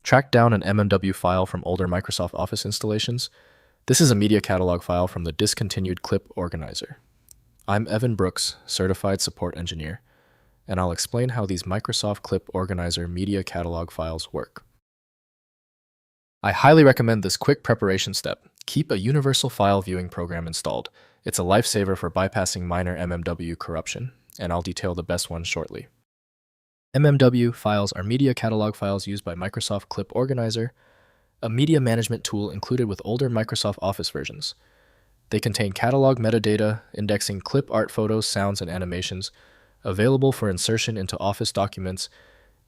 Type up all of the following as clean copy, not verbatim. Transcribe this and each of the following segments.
Track down an MMW file from older Microsoft Office installations. This is a media catalog file from the discontinued clip organizer. I'm Evan Brooks, Certified Support Engineer, and I'll explain how these Microsoft Clip Organizer media catalog files work. I highly recommend this quick preparation step. Keep a universal file viewing program installed. It's a lifesaver for bypassing minor MMW corruption, and I'll detail the best ones shortly. MMW files are media catalog files used by Microsoft Clip Organizer, a media management tool included with older Microsoft Office versions. They contain catalog metadata, indexing clip art photos, sounds, and animations, available for insertion into Office documents,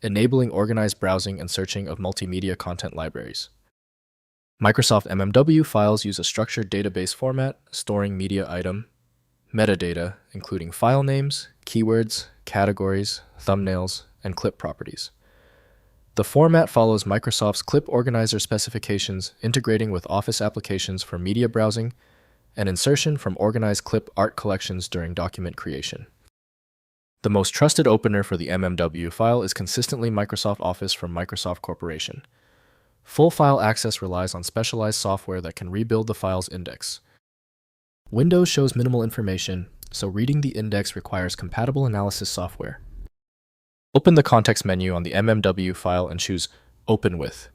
enabling organized browsing and searching of multimedia content libraries. Microsoft MMW files use a structured database format, storing media item, metadata, including file names, keywords, categories, thumbnails, and clip properties. The format follows Microsoft's Clip Organizer specifications, integrating with Office applications for media browsing and insertion from organized clip art collections during document creation. The most trusted opener for the MMW file is consistently Microsoft Office from Microsoft Corporation. Full file access relies on specialized software that can rebuild the file's index. Windows shows minimal information, so reading the index requires compatible analysis software. Open the context menu on the MMW file and choose Open With.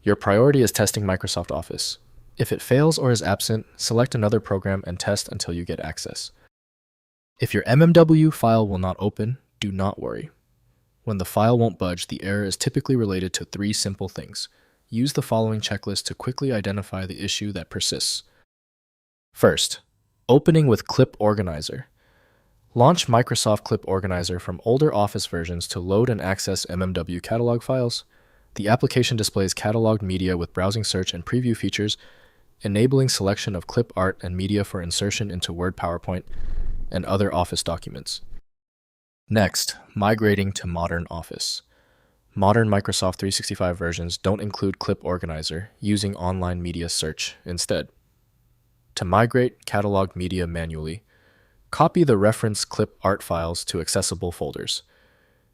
Your priority is testing Microsoft Office. If it fails or is absent, select another program and test until you get access. If your MMW file will not open, do not worry. When the file won't budge, the error is typically related to 3 simple things. Use the following checklist to quickly identify the issue that persists. First, opening with Clip Organizer. Launch Microsoft Clip Organizer from older Office versions to load and access MMW catalog files. The application displays cataloged media with browsing search and preview features, enabling selection of clip art and media for insertion into Word, PowerPoint, and other Office documents. Next, migrating to modern Office. Modern Microsoft 365 versions don't include Clip Organizer, using online media search instead. To migrate cataloged media manually, copy the reference clip art files to accessible folders.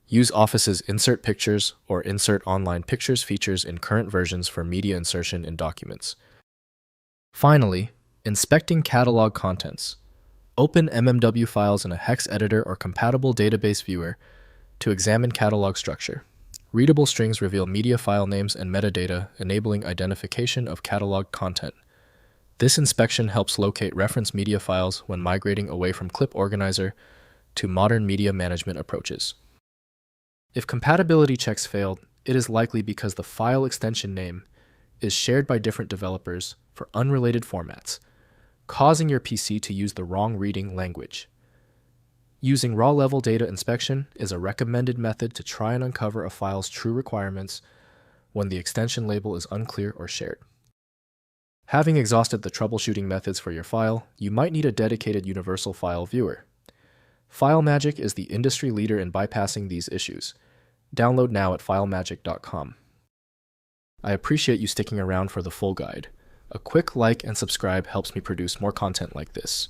Use Office's Insert Pictures or Insert Online Pictures features in current versions for media insertion in documents. Finally, inspecting catalog contents. Open MMW files in a hex editor or compatible database viewer to examine catalog structure. Readable strings reveal media file names and metadata, enabling identification of catalog content. This inspection helps locate reference media files when migrating away from Clip Organizer to modern media management approaches. If compatibility checks failed, it is likely because the file extension name is shared by different developers for unrelated formats, causing your PC to use the wrong reading language. Using raw-level data inspection is a recommended method to try and uncover a file's true requirements when the extension label is unclear or shared. Having exhausted the troubleshooting methods for your file, you might need a dedicated universal file viewer. FileMagick is the industry leader in bypassing these issues. Download now at filemagick.com. I appreciate you sticking around for the full guide. A quick like and subscribe helps me produce more content like this.